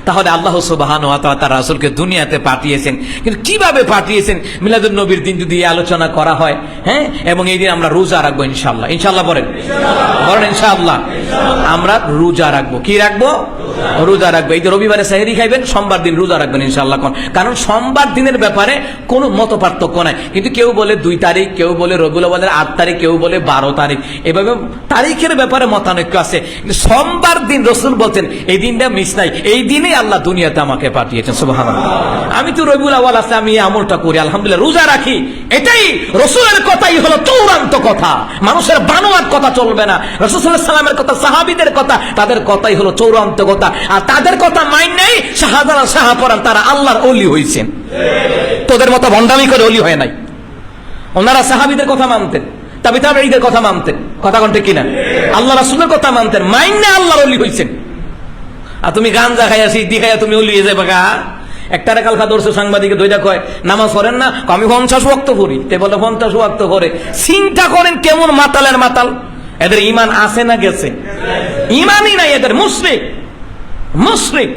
তাহলে আল্লাহ সুবহানাহু ওয়া তাআলা তার রাসূলকে দুনিয়াতে পাঠিয়েছেন। কিন্তু কিভাবে পাঠিয়েছেন মিলাদুন নবীর দিন যদি এই আলোচনা করা হয়, হ্যাঁ, এবং এই দিন আমরা রোজা রাখবো ইনশাআল্লাহ। ইনশাআল্লাহ বলেন, বলেন ইনশাআল্লাহ। আমরা রোজা রাখবো। কি রাখবো? রোজা রাখবো। এই যে রবিবারে সেহরি খাইবেন, সোমবার দিন রোজা রাখবেন ইনশাআল্লাহ। কারণ সোমবার দিনের ব্যাপারে কোনো মত পার্থক্য নাই। কিন্তু কেউ বলে 2 তারিখ, কেউ বলে রবিউল আউয়ালের 8 তারিখ, কেউ বলে 12 তারিখ, এভাবে তারিখের ব্যাপারে মতানৈক্য আছে। কিন্তু সোমবার দিন রাসূল বলছেন এই দিনটা মিস নাই, এই দিনে আল্লাহ দুনিয়াতে আমাকে পাঠিয়েছেন। সুবহানাল্লাহ। আমি তো রবিউল আউয়াল আছে, আমি এই আমলটা করি, আলহামদুলিল্লাহ, রোজা রাখি। এটাই রাসূলের কথাই হলো চূড়ান্ত কথা। মানুষের বানোয়াট কথা চলবে না। রাসূল সাল্লাল্লাহু আলাইহি ওয়াসাল্লামের কথা, সাহাবীদের কথা, তাদের কথাই হলো চূড়ান্ত কথা। আর তাদের কথা মাইনেই শাহজালাল শাহপরান তারা আল্লাহর ওলি হইছেন। তোদের মতো ভণ্ডামি করে ওলি হয় নাই। ওনারা সাহাবীদের কথা মানতেন, তাবিঈদের কথা মানতেন, কথা কোনটা কিনা, আল্লাহ রাসূলের কথা মানতেন, মাইনে আল্লাহর ওলি হইছেন। আর তুমি গাঞ্জা খাইয়া সিদ্ধি খাইয়া তুমি ওলি হয়ে যাবে গা। একটা কালকা দর্শ সাংবাদিকে দইটা কয় নামাজ পড়েন না, আমি 50 ওয়াক্ত পড়ি। তে বলে 50 ওয়াক্ত করে। চিন্তা করেন কেমন মাতালের মাতাল। এদের ঈমান আছে না গেছে? ঈমানই নাই এদের, মুশরিক মুশরিক।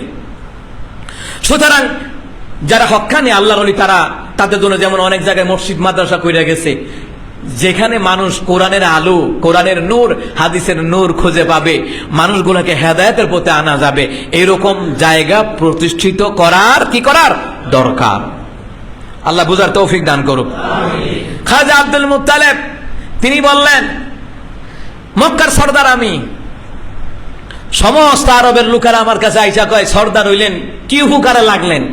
সুতরাং যারা হক্কানি আল্লাহর ওলি তারা, তাদের জন্য যেমন অনেক জায়গায় মসজিদ মাদ্রাসা কইরা গেছে, যেখানে মানুষ কোরআনের আলো, কোরআনের নূর, হাদিসের নূর খুঁজে পাবে, মানুষগুলোকে হেদায়েতের পথে আনা যাবে, এরকম জায়গা প্রতিষ্ঠিত করার কি করার দরকার। আল্লাহ বুঝার তৌফিক দান করুক। খাজা আব্দুল মুত্তালিব তিনি বললেন, মক্কার সর্দার আমি, সমস্ত আরবের লোকেরা আমার কাছে আইসা কয় সর্দার হইলেন, কি হুকারে লাগলেন?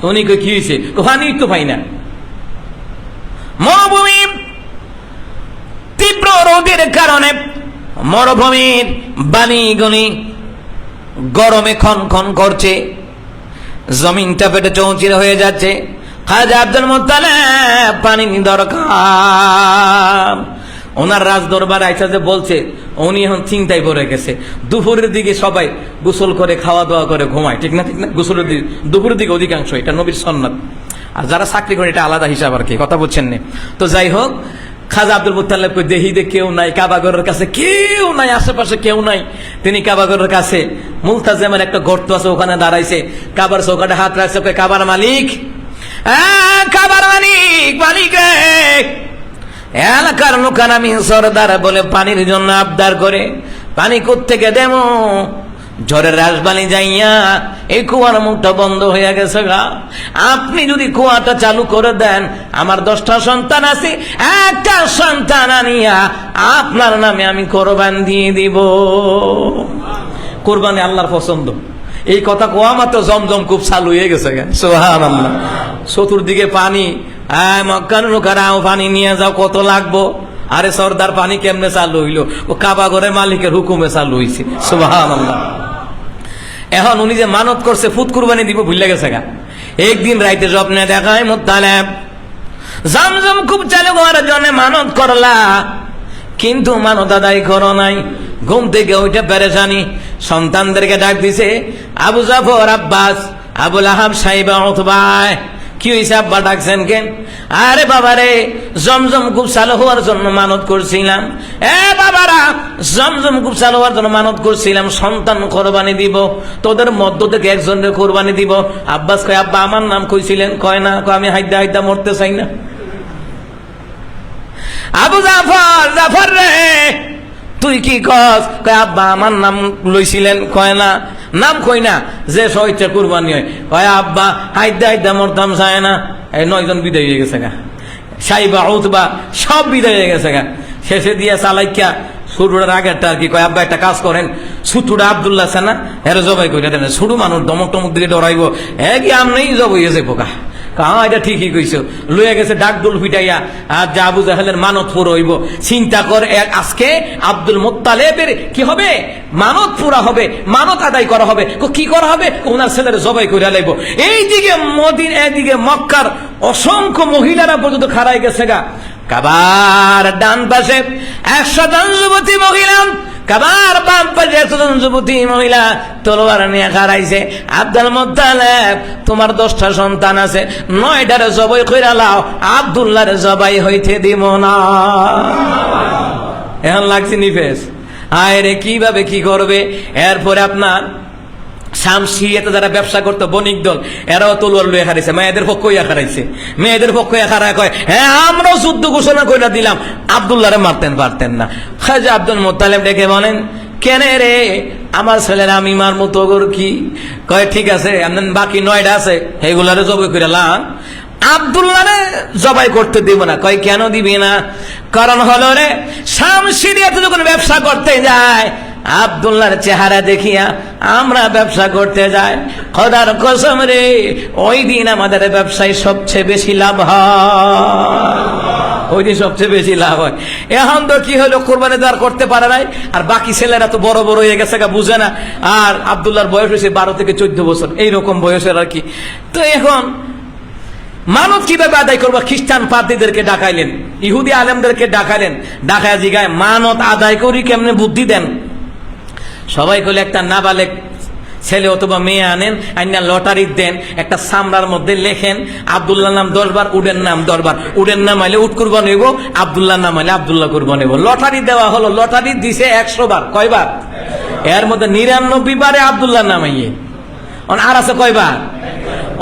উনি কই কি হয়েছে? পানি তো পাই না, মরুভূমি, তীব্র রোদের কারণে মরুভূমির বালিগুলি গরমে খন খন করছে, জমিনটা পেটে চৌচির হয়ে যাচ্ছে। খাজা আব্দুল মুত্তালিব পানি দরকার। ওনার রাজ দরবার আইসা যে বলছে, উনি এখন চিন্তায় পড়ে গেছে। দুপুরের দিকে সবাই গোসল করে খাওয়া দাওয়া করে ঘুমায়, ঠিক না? ঠিক না? গোসলের দিকে, দুপুরের দিকে অধিকাংশ, এটা নবীর সুন্নাত। আর যারা চাকরি করে এটা আলাদা হিসাব আর কি, কথা বুঝছেন না? তো যাই হোক, খাজা আব্দুল মুত্তালিব দেহিদে কেউ নাই, কাবাগরের কাছে কেউ নাই, আশেপাশে কেউ নাই। তিনি কাবাগরের কাছে মুলতাজিমের একটা গর্ত আছে, ওখানে দাঁড়াইছে, কাবার চৌকাটে হাত রাখছে, কাবার মালিক, কাবার মালিক, মালিক রে, এলাকার লোকান আমি সরদার বলে পানির জন্য আবদার করে, পানি কোত্থেকে দেবো? ঝড়ের রাজবালি যাইয়া এই কুয়ার মুখটা বন্ধ হয়ে গেছে গা। আপনি যদি কুয়াটা চালু করে দেন, আমার 10টা সন্তান আছে, একটা সন্তান আনিয়া আপনার নামে আমি কোরবান দিয়ে দিব। কোরবানি আল্লাহর পছন্দ। এই কথা কোয়া মাত্র জমজম খুব চালু হয়ে গেছে গা। সুবহানাল্লাহ। চতুর্দিকে পানি, মক্কার লোকেরাও পানি নিয়ে যাও, কত লাগবো? আরে সর্দার পানি কেমনে চালু হইলো? ও কাবা ঘরের মালিকের হুকুমে চালু হইছে। সুবহানাল্লাহ। এখন উনি যে মানত করছে ফুত কুরবানি দিব, ভুলে গেছে গা। একদিন রাইতে স্বপ্নে দেখায় মুত্তালিব জমজম খুব চালু করার জন্য মানত করলা, কিন্তু মানত আদায় করো নাই। ঘুম থেকে ওইটা পেরেশানি, সন্তানদেরকে ডাক দিছে, আবু জাফর, আব্বাস, আবুল আহাব, সাইবা, উতবা, কি হয়েছে আব্বা ডাকছেন কেন? আরে বাবারে, জমজম খুব চালু হওয়ার জন্য মানত করছিলাম। বাবারা, জমজম খুব চালু হওয়ার জন্য মানত করছিলাম, সন্তান কোরবানি দিব, তোদের মধ্য থেকে একজনের কোরবানি দিব। আব্বাস কয়, আব্বা আমার নাম কইছিলেন? কয় না। আমি হাইদা হাইদা মরতে চাই না। আবু জাফর, জাফর রে তুই কি কস? কয় আব্বা আমার নাম লইছিলেন? কয় না। নাম কই না, যে সইচ্ছা কুরবানি হয়। কয় আব্বা হাইদা হাইদা মরতাম চায় না। এই 9 জন বিদায় হয়ে গেছে গা, সাইবা, উতবা সব বিদায় হয়ে গেছে গা। শেষে দিয়া চালাইকা ছোটুটার আগেরটা আর কি কয়, আব্বা একটা কাজ করেন, ছোটুটা আব্দুল্লাহ আছে না, এর জবাই করে দেন। ছোট মানুষ দমক টমক দিকে ডরাইব, কি আমনেই জব হয়ে যাবো গা। এটা ঠিকই কইছো। লইয়া গেছে ডাকডোল ফিটাইয়া, আর যা আবু জাহেলের মানত পুরো হইব। চিন্তা কর, আজকে আব্দুল মুত্তালিবের কি হবে? মানত পুরা হবে, মানত আদায় করা হবে। কি করা হবে? ওনার ছেলের জবাই করে লাইব। এইদিকে মদিনা, এদিকে মক্কার অসংখ্য মহিলারা পর্যন্ত খাড়াই গেছে গা। কাবার ডান পাশে 100 জন যুবতী মহিলা, কাবার বাম পাশে 100 জন যুবতী মহিলা তলোয়ার নিয়ে খাড়াইছে। আব্দুল মুত্তালিব, তোমার 10টা সন্তান আছে, 9টারে জবাই কইরা লাও, আব্দুল্লাহর জবাই হইতে দিব না। এখন লাগছে নিফেস, আয় রে কিভাবে কি করবে? এরপরে আপনার শামসিয়াতে যারা ব্যবসা করতো বণিক দল, এরাও তলোয়ার লইয়া হারাইছে, মেয়েদের পক্ষ ইয়া হারাইছে। মেয়েদের পক্ষ হারায় কয়, হ্যাঁ আমরাও যুদ্ধ ঘোষণা করে দিলাম, আব্দুল্লাহরে মারতেন পারতেন না। খাজা আব্দুল মুত্তালিব ডেকে বলেন, কেনে রে আমার ছেলেরা আমি মার মতো কি? কয় ঠিক আছে, বাকি 9টা আছে সেইগুলারে জবাই করে লাম, আব্দুল্লাহরে জবাই করতে দিব না। কয় কেন দিবি না? কারণ হলো রে শামসিয়াতে যখন ব্যবসা করতে যায় আব্দুল্লাহর চেহারা দেখিয়া আমরা ব্যবসা করতে যাই, খোদার কসম রে ওই দিন আমাদের ব্যবসায় সবচেয়ে বেশি লাভ হয়, ওই দিন সবচেয়ে বেশি লাভ হয়। এখন তো কি হলো, কোরবানি দেওয়ার করতে পারে নাই, আর বাকি ছেলেরা তো বড় বড় হয়ে গেছে, বুঝে না। আর আব্দুল্লাহর বয়স হয়েছে 12 থেকে 14 বছর, এইরকম বয়সের আর কি। তো এখন মানত কিভাবে আদায় করবো? খ্রিস্টান পাদ্রীদেরকে ডাকাইলেন, ইহুদি আলেমদেরকে ডাকাইলেন, ডাকায় জিগায় মানত আদায় করি কেমনে, বুদ্ধি দেন। সবাই কইলে একটা নাবালেক ছেলে অথবা মেয়ে আনেন, আইনা লটারি দেন, একটা সামরার মধ্যে লেখেন আব্দুল্লাহ নাম 10 বার, উডের নাম 10 বার, উডের নাম আইলে উট কুরবান হইব, আব্দুল্লাহ নাম আইলে আব্দুল্লাহ কুরবান হইব। লটারি দেওয়া হলো, লটারি দিছে 100 বার, কয়বার? এর মধ্যে 99 বারে আব্দুল্লাহ নাম আইয়ে, আর আছে কয়বার?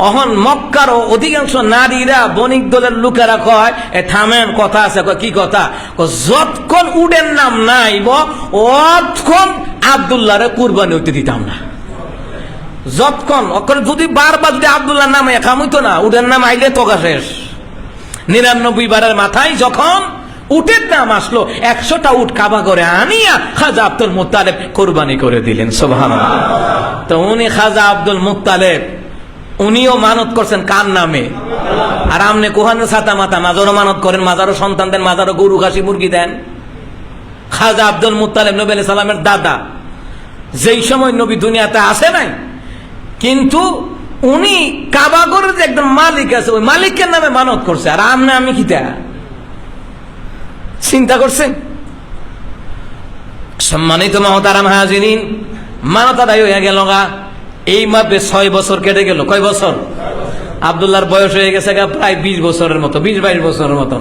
অহন মক্কার অধিকাংশ নারীরা বণিক দলের লোকেরা কয়, থামেন কথা আছে। কি কথা? যতক্ষণ উডের নাম নাইব অতক্ষণ আব্দুল্লাহরে কুরবানি হইতে দিতাম না। যতক্ষণ যদি বারবার যদি আব্দুল্লাহ নাম একাম হইতো না, উডের নাম আইলে তোকা শেষ। 99 বারের মাথায় যখন উটের নাম আসলো, 100টা উট কাবা করে আনিয়া খাজা আব্দুল মুত্তালিব কোরবানি করে দিলেন। সুবহানাল্লাহ। তো উনি খাজা আব্দুল মুত্তালিব উনিও মানত করছেন কার নামে? আর আমনে কোহানে ছাতা মাতা মাজারও মানত করেন, মাজারও সন্তান দেন, মাজারও গরু খাসি মুরগি দেন। খাজা আব্দুল মুত্তালিব নবী আলাইহিস সালামের দাদা, যেই সময় নবী দুনিয়াতে আসে নাই, কিন্তু উনি কাবাগরের যে একজন মালিক আছে, ওই মালিকের নামে মানত করছে। আর আমনে আমি কিতা চিন্তা করছেন? সম্মানিত মহতারাম হাজিরিন, মানত আদায় হয়ে গেল গা। এই মাপে 6 বছর কেটে গেল। কয় বছর? আব্দুল্লাহর বয়স হয়ে গেছে প্রায় 20 বছরের মতো, 20-22 বছরের মতো।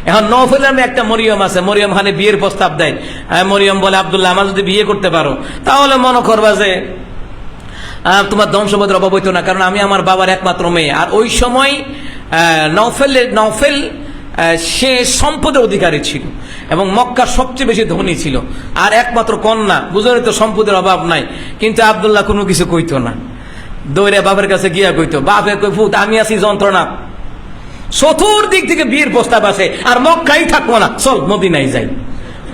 এখন নওফেলের নামে একটা মরিয়ম আছে, মরিয়ম খানে বিয়ের প্রস্তাব দেয়। মরিয়ম বলে, আব্দুল্লাহ আমার যদি বিয়ে করতে পারো তাহলে মনে করবা যে তোমার ধ্বংসবোধের অভাব হইতো না, কারণ আমি আমার বাবার একমাত্র মেয়ে। আর ওই সময় নওফেল সে সম্পদের অধিকারী ছিল এবং মক্কার সবচেয়ে বেশি ধনী ছিল, আর একমাত্র কন্যা, বুঝলেন তো সম্পদের অভাব নাই। কিন্তু আব্দুল্লাহ কোনো কিছু কইতো না, দৌড়ে বাবার কাছে গিয়া কইতো, বাপে কই ফুত আমি আছি যন্ত্রণা, চতুর্দিক থেকে বিয়ের প্রস্তাব আছে, আর মক্কাই থাকবো না, চল মদিনায় যাই।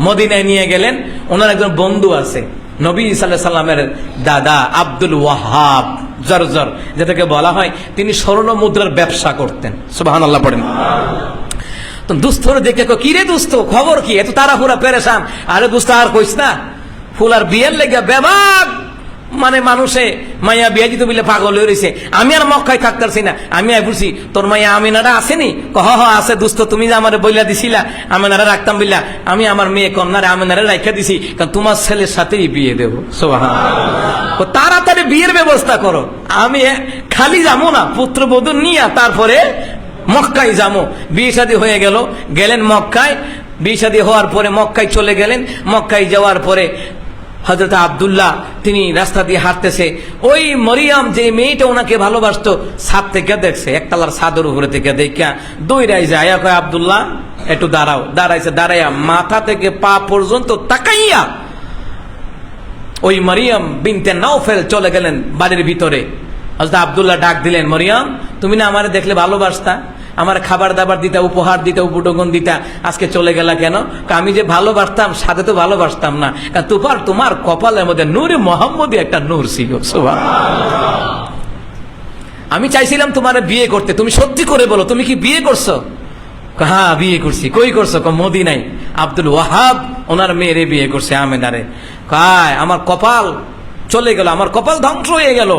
মদিনায় নিয়ে গেলেন। ওনার একজন বন্ধু আছে, নবী সাল্লাল্লাহু আলাইহি সাল্লামের দাদা আব্দুল ওয়াহাব জরজর, যেটাকে বলা হয়, তিনি স্বর্ণ মুদ্রার ব্যবসা করতেন। সুবহানাল্লাহ পড়েন। তো দুস্থর দেখে কি রে দুস্থ, খবর কি? এত তাড়াহুড়া পেরেশান। আরে দুস্থ আর কইস না, ফুলার বিয়ের লেগে বেবাক মানে মানুষে মাইয়া বিয়া দিতে বলে পাগল হয়ে রয়েছে। আমি আর মক্কায় থাকতেছি না, আমি বুঝছি তোর মাইয়া আমিনারা আসেনি? হ আছে দুস্থ, তুমি যে আমার বইলা দিছিলা আমিনারা রাখতাম বললা, আমি আমার মেয়ে কন্যারে আমিনারে রাখা দিছি, কারণ তোমার ছেলের সাথেই বিয়ে দেবো। সুবহানাল্লাহ। তাড়াতাড়ি বিয়ের ব্যবস্থা করো, আমি খালি যাবো না, পুত্রবধূ নিয়ে তারপরে মক্কায় যাবো। বিয়ে শাদী হয়ে গেল, গেলেন মক্কায়। বিয়ে শাদী হওয়ার পরে মক্কায় চলে গেলেন। মক্কায় যাওয়ার পরে হযরত আব্দুল্লাহ তিনি রাস্তা দিয়ে হাঁটতেছে, ওই মরিয়ম যে মেয়েটা ওনাকে ভালোবাসতো ছাদ থেকে দেখছে, একতলার ছাদের উপরে থেকে দেখা দৌড়াই যায়, কয় আব্দুল্লাহ একটু দাঁড়াও। দাঁড়াইছে, দাঁড়াইয়া মাথা থেকে পা পর্যন্ত তাকাইয়া ওই মরিয়ম বিনতে নওফেল চলে গেলেন বাড়ির ভিতরে। হযরত আব্দুল্লাহ ডাক দিলেন, মরিয়ম তুমি না আমারে দেখলে ভালোবাসতা, আমার খাবার দাবার দিতা, উপহার দিতা, উপটকন দিতা, আজকে চলে গেলা কেন? আমি যে ভালোবাসতাম সাথে তো ভালোবাসতাম না, কারণ তোমার কপালের মধ্যে নূরে মোহাম্মদী একটা নূর ছিল। আমি চাইছিলাম তোমার বিয়ে করতে, তুমি সত্যি করে বলো তুমি কি বিয়ে করছো? হ্যাঁ বিয়ে করছি। কই করছো? মদিনায়। আব্দুল ওয়াহাব ওনার মেয়েরে বিয়ে করছে, আমেনারে। কায় আমার কপাল চলে গেল, আমার কপাল ধ্বংস হয়ে গেল।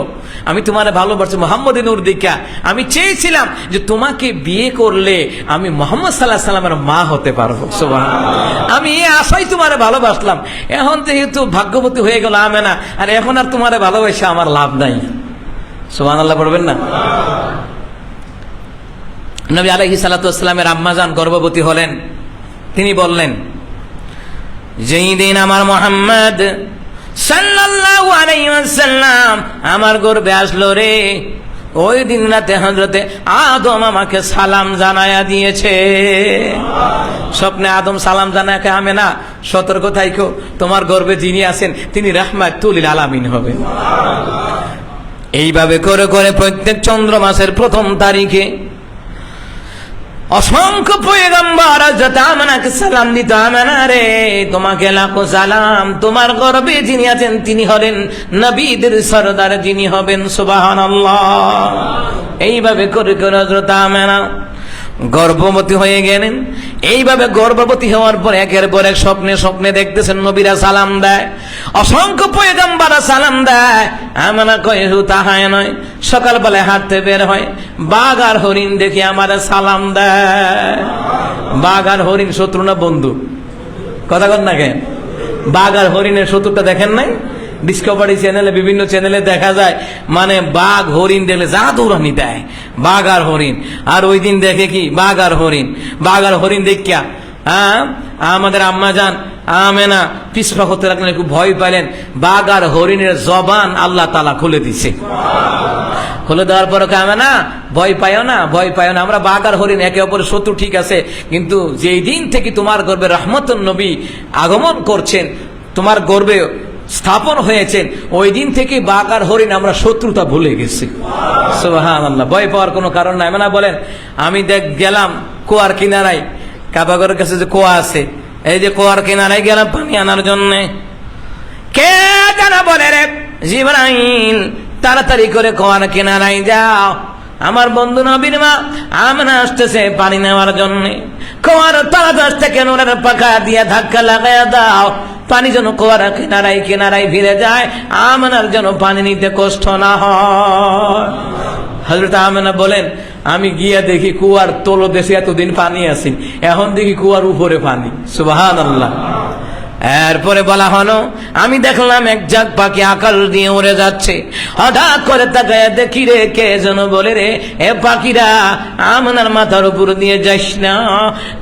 আমি তোমার ভালোবাসি মোহাম্মদী নূর দিকা। আমি চেয়েছিলাম যে তোমাকে বিয়ে করলে আমি মোহাম্মদ সাল্লাল্লাহু আলাইহি সাল্লামের মা হতে পারবো। সুবহানাল্লাহ। আমি এই আশাই তোমারে ভালোবাসলাম। এখন যেহেতু ভাগ্যবতী হয়ে গেল আমেনা, আর এখন আর তোমারে ভালোবাসা আমার লাভ নাই। সুবহানাল্লাহ পড়বেন না? নবী আলাইহিস সালাতু ওয়াস সালামের আম্মাজান গর্ভবতী হলেন। তিনি বললেন, যেই দিন আমার মুহাম্মদ সাল্লাল্লাহু আলাইহি ওয়াসাল্লাম আমার গর্ভে আসলো রে। ওই দিন রাতে হযরতে আদম আমাকে সালাম জানায়া দিয়েছে। স্বপ্নে আদম সালাম জানায়, আমেনা সতর্ক থাইকো, তোমার গর্ভে যিনি আছেন তিনি রাহমাতুল লিল আলামিন হবে। এইভাবে করে করে প্রত্যেক চন্দ্র মাসের প্রথম তারিখে অসংখ্য পয়গম্বর হযরত আমেনাকে সালাম দিত। আমেনা রে, তোমাকে লাখো সালাম, তোমার গর্ভে যিনি আছেন তিনি হলেন নবীদের সরদার, যিনি হবেন সুবহানাল্লাহ। এইভাবে করে করে হযরত আমেনা গর্ভবতী হয়ে গেলেন। এইভাবে গর্ভবতী হওয়ার পর একের পর এক স্বপ্নে স্বপ্নে দেখতেছেন নবীরা সালাম দেয়, অসংখ্য পয়গম্বররা সালাম দেয়। আমেনা কয় শুধু তাহাই নয়, সকালবেলায় হাঁটতে বের হয়, বাঘ আর হরিণ দেখে আমার সালাম দেয়। বাঘ আর হরিণ শত্রু না বন্ধু? কথা কন না কেন? বাঘ আর হরিণের শত্রুটা দেখেন নাই? ডিসকভারি চ্যানেলে, বিভিন্ন চ্যানেলে দেখা যায়, মানে বাঘ হরিণ দেখলে যা দৌড়ানি দেয়, বাঘ আর হরিণ। আর ওই দিন দেখে কি বাঘ আর হরিণ, বাঘ আর হরিণ দেখিয়া আমাদের আম্মা জান আমেনা পিছপা করতে লাগলেন, খুব ভয় পাইলেন। বাঘ আর হরিণের জবান আল্লাহ তাআলা খুলে দিছে। খুলে দেওয়ার পর আমেনা ভয় পাইও না, ভয় পাইও না, আমরা বাঘ আর হরিণ একে অপরের শত্রু ঠিক আছে, কিন্তু যেই দিন থেকে তোমার গর্ভে রহমতুন নবী আগমন করছেন, তোমার গর্ভে স্থাপন হয়েছেন, ওই দিন থেকে বাঘ আর হরিণ আমরা শত্রুতা ভুলে গেছি। সুবহানাল্লাহ। ভয় পাওয়ার কোনো কারণ নাই। মানে বলেন, আমি গেলাম কুয়ার কিনারায়, কাবাগরের কাছে যে কুয়া আছে, এই যে কুয়ার কিনারায় গেলাম পানি আনার জন্য, কে জানা বলে রে জিবরাইল তাড়াতাড়ি করে কুয়ার কিনারায় যাও, আমার বন্ধু নবীর মা আমেনা আসতেছে পানি নেওয়ার জন্য। কুয়ার তলদেশ থেকে নোরের পাখা দিয়ে ধাক্কা লাগাইয়া দাও, পানি যেন কুয়ার কিনারায় কিনারায় ফিরে যায়, আমেনার যেন পানি নিতে কষ্ট না হয়। হযরত আমেনা বলেন, আমি গিয়া দেখি কুয়ার তলদেশে এতদিন পানি আছে, এখন দেখি কুয়ার উপরে পানি। সুবহানাল্লাহ। এরপরে বলা হলো, আমি দেখলাম এক ঝাঁক পাখি আকাশ দিয়ে উড়ে যাচ্ছে। হঠাৎ করে তাকায় দেখি রে, কে যেন বলে রে, এ পাখিরা আমেনার মাথার উপর দিয়ে যাস না,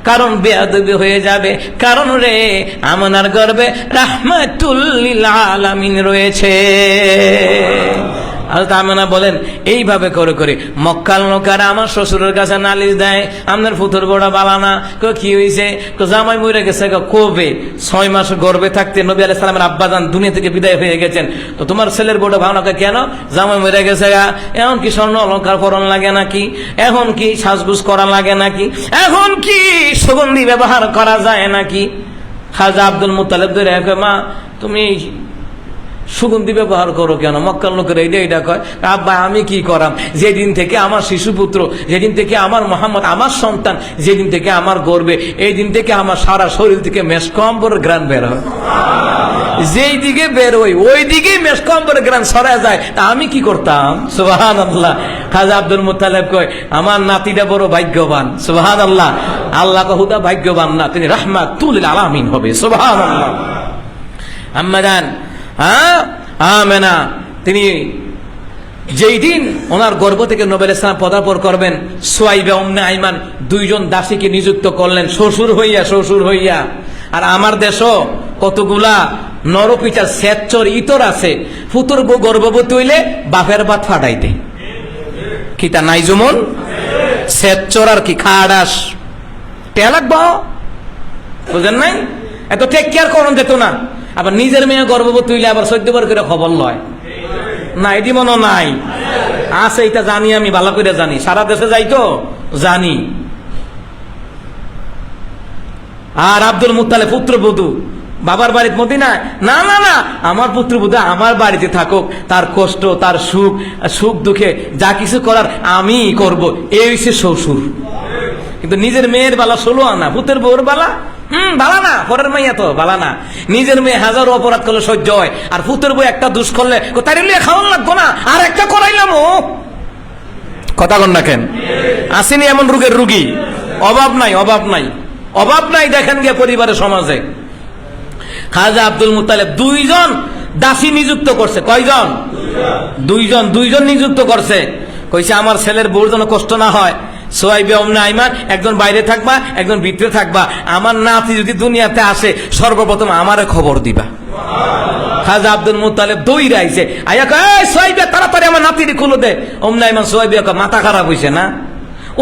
কারণ বেয়াদবি হয়ে যাবে, কারণ রে আমেনার গর্ভে রাহমাতুল লিল আলামিন রয়েছে। হযরত আমেনা বলেন, এইভাবে করে করে মক্কার লোকেরা আমার শ্বশুরের কাছে নালিশ দেয়, আপনার ফুতুর গোড়া বালানা। কি হয়েছে? জামাই মরে গেছে। কবে? 6 মাস গর্ভে থাকতে নবী আলাইহিস সালামের আব্বাজান দুনিয়া থেকে বিদায় হয়ে গেছেন, তো তোমার ছেলের গোড়া ভালো না কেন? জামাই মরে গেছে। এখন কি স্বর্ণ অলঙ্কার পরন লাগে নাকি? এখন কি সাজগুজ করা লাগে নাকি? এখন কি সুগন্ধি ব্যবহার করা যায় নাকি? খাজা আব্দুল মুত্তালিব ধরে, মা তুমি সুগন্ধি ব্যবহার করো কেন? মক্কার লোকের এইটা কয়, আব্বা আমি কি করাম, যেদিন থেকে আমার শিশুপুত্র, যেদিন থেকে আমার মোহাম্মদ আমার সন্তান, যেদিন থেকে আমার গর্বে, এই দিন থেকে আমার সারা শরীর থেকে মেসকম্বরের গ্রান বের হয়। যেই দিকে বের হই ওই দিকেই মেসকম্বরের গ্রান সরা যায়, তা আমি কি করতাম? সুবহানাল্লাহ। খাজা আব্দুল মুত্তালিব কয়, আমার নাতিটা বড় ভাগ্যবান। সুবহানাল্লাহ। আল্লাহ কহুদা ভাগ্যবান না, তিনি রাহমাতুল লিল আলামিন হবে। সুবহানাল্লাহ। আম্মা জান আমেনা তিনি যেই দিন ওনার গর্ভ থেকে নবী আলাইহিস সালাম পদার্পণ করবেন, সুয়াইবা উম্মে আইমান দুইজন দাসীকে নিযুক্ত করলেন শ্বশুর হইয়া। আর আমার দেশও কতগুলা নরপিচার স্বেচ্ছর ইতর আছে, ফুতুর বউ গর্ভবতী হইলে বাপের ভাত ফাটাইতে কি তা নাই জমন স্বেচ্ছর আর কি খাড়াস টেয়া লাগবো, বুঝেন নাই? এত টেক কেয়ার করুন যেত না। আবার নিজের মেয়ে গর্ভবতী হইলে আবার 14 বার করে খবর লয় না, এটি মনে নাই আছে, এটা জানি, আমি ভালো করে জানি, সারা দেশে যাই তো জানি। আর আব্দুল মুত্তালিব পুত্রবধূ বাবার বাড়িতে মদিনায়, না না না, আমার পুত্রবধূ আমার বাড়িতে থাকুক, তার কষ্ট, তার সুখ দুঃখে যা কিছু করার আমি করব, এই হচ্ছে শ্বশুর। কিন্তু নিজের মেয়ের বালা 16 আনা, পুত্রের বউর বালা বালা না, পরের মেয়ে তো বালা না। নিজের মেয়ে হাজারো অপরাধ করলে সহ্য হয়, আর পুত্রের বউ একটা দুষ করলে তারি লিয়ে খাওয়ান লাগবো না, আর একটা করাইলাম। ও কথা কন না কেন? আসেনি এমন রোগের রুগী? অভাব নাই। দেখেন গিয়ে পরিবারের সমাজে খাজা আব্দুল মুত্তালিব 2জন দাসী নিযুক্ত করছে। কয়জন? 2জন নিযুক্ত করছে। কইছে আমার ছেলের বউর যেন কষ্ট না হয়, সোহাইব ইবনে আইমান, একজন বাইরে থাকবা, একজন ভিতরে থাকবা। আমার নাতি যদি দুনিয়াতে আসে, সর্বপ্রথম আমারে খবর দিবা। খাজা আব্দুল মুত্তালিব দৌড়ে আইছে, আয়া কয় সোহাইব তাড়াতাড়ি আমার নাতির খুলে দে। ইবনে আইমান সোহাইব মাথা খারাপ হইছে না,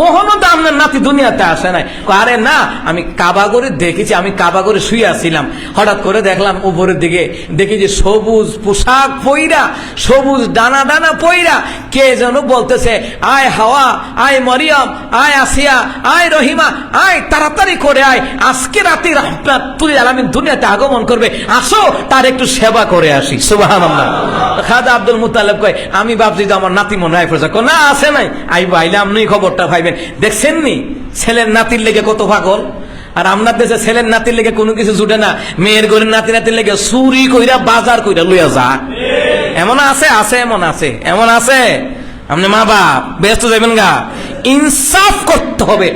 ওহনো তো আপনার নাতি দুনিয়াতে আসে নাই। আরে না, আমি কাবা করে দেখেছি, আমি কাবা করে শুয়ে আসছিলাম, হঠাৎ করে দেখলাম উপরের দিকে, দেখি যে সবুজ পোশাক পইরা, সবুজ ডানা ডানা পইরা কে যেন বলতেছে, আয় হাওয়া, আয় মরিয়ম, আয় আসিয়া, আয় রহিমা, আয় তাড়াতাড়ি করে আয়, আজকে রাতে রাহমাতুল আলামিন দুনিয়াতে আগমন করবে, আসো তার একটু সেবা করে আসি। সুবহানাল্লাহ। খাজা আব্দুল মুত্তালিব কয়, আমি ভাবছি যে আমার নাতি মনে হয় পড়ছে। না আসে নাই, আইব আইলে আপনি খবরটা পাইবেন। দেখছেন নি ছেলের নাতির লেগে কত পাগল। আর আপনার দেশে ছেলের নাতির লেগে কোনো কিছু জুটে না, মেয়ের ঘরের নাতি নাতির লেগে চুরি কইরা বাজার কইরা লইয়া যা। এমন আছে, আছে এমন আছে, এমন আছে। আপনি মা বাপ ব্যস্ত যাবেন গা, ইনসাফ করতে হবে।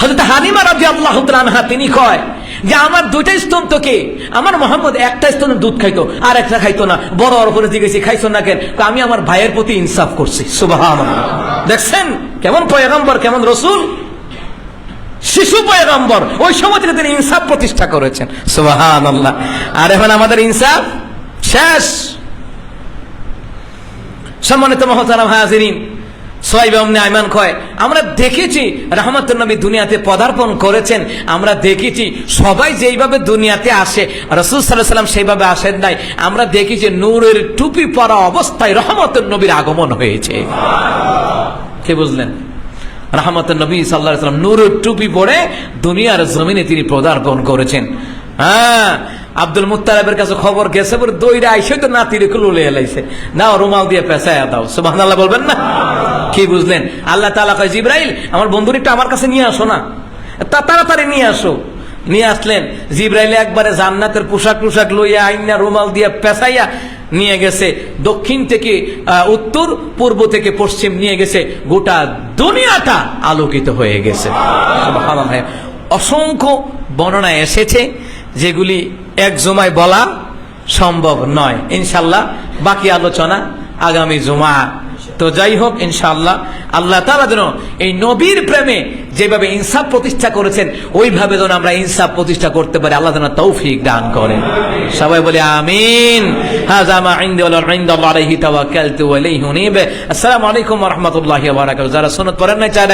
হযরত হালিমা রাদিয়াল্লাহু তাআলা আনহা তিনি কয় যে আমার দুইটা স্তন তো কে, আমার মোহাম্মদ একটা স্তনের দুধ খাইতো আর একটা খাইতো না। বড় উপরে জিজ্ঞেসি খাইছো না কেন? আমি আমার ভাইয়ের প্রতি ইনসাফ করছি। সুবহানাল্লাহ। দেখছেন কেমন পয়গম্বর, কেমন রসুল, শিশু পয়গম্বর, ওই সময় থেকে তিনি ইনসাফ প্রতিষ্ঠা করেছেন। সুবহানাল্লাহ। আর এখন আমাদের ইনসাফ শেষ। সম্মানিত মুহতারাম হাজিরিন, সোহাইব ইবনে আইমান কয়, আমরা দেখেছি রাহমাতুন নবী দুনিয়াতে পদার্পণ করেছেন, আমরা দেখেছি সবাই যেইভাবে দুনিয়াতে আসে রাসূল সাল্লাল্লাহু আলাইহি ওয়াসাল্লাম সেইভাবে আসেন নাই। আমরা দেখেছি নূরের টুপি পরা অবস্থায় রাহমাতুন নবীর আগমন হয়েছে। কে বুঝলেন? রাহমাতুন নবী সাল্লাল্লাহু আলাইহি ওয়াসাল্লাম নূরের টুপি পরে দুনিয়ার জমিনে তিনি পদার্পণ করেছেন। হ্যাঁ, আব্দুল মুত্তালিবের কাছে খবর গেছে, বলে দইরা আইসে তো নাতিরে কুলে এলাইছে, নাও রুমাল দিয়ে পেঁচায়া দাও। সুবহানাল্লাহ বলবেন না? কি বুঝলেন? আল্লাহ তাআলা কয়, জিবরাইল আমার বন্ধুর একটু আমার কাছে নিয়ে আসো না, তাড়াতাড়ি নিয়ে আসো। নিয়ে আসলেন। জিবরাইল একবারে জান্নাতের পোশাক টুশাক লইয়া আইনা রুমাল দিয়ে পেঁচাইয়া নিয়ে গেছে। দক্ষিণ থেকে উত্তর, পূর্ব থেকে পশ্চিম নিয়ে গেছে। গোটা দুনিয়াটা আলোকিত হয়ে গেছে। সুবহানাল্লাহ। অসংখ্য বর্ণনা এসেছে যেগুলি এক জুমায় বলা সম্ভব নয়। ইনশাআল্লাহ বাকি আলোচনা আগামী জুমা। তো যাই হোক, ইনশাআল্লাহ আল্লাহ তাআলা যেন এই নবীর প্রেমে যেভাবে ইনসাফ প্রতিষ্ঠা করেছেন ওইভাবে যেন আমরা ইনসাফ প্রতিষ্ঠা করতে পারি, আল্লাহ যেন তৌফিক দান করেন। সবাই বলি আমিন। হাযা মা ইনদি ওয়া ইনদাল্লাহি আলাইহি তাওয়াক্কালতু ওয়া ইলাইহি উনীব। আসসালামু আলাইকুম ওয়া রাহমাতুল্লাহি ওয়া বারাকাতুহু। যারা সুন্নাত পড়েন না, চায়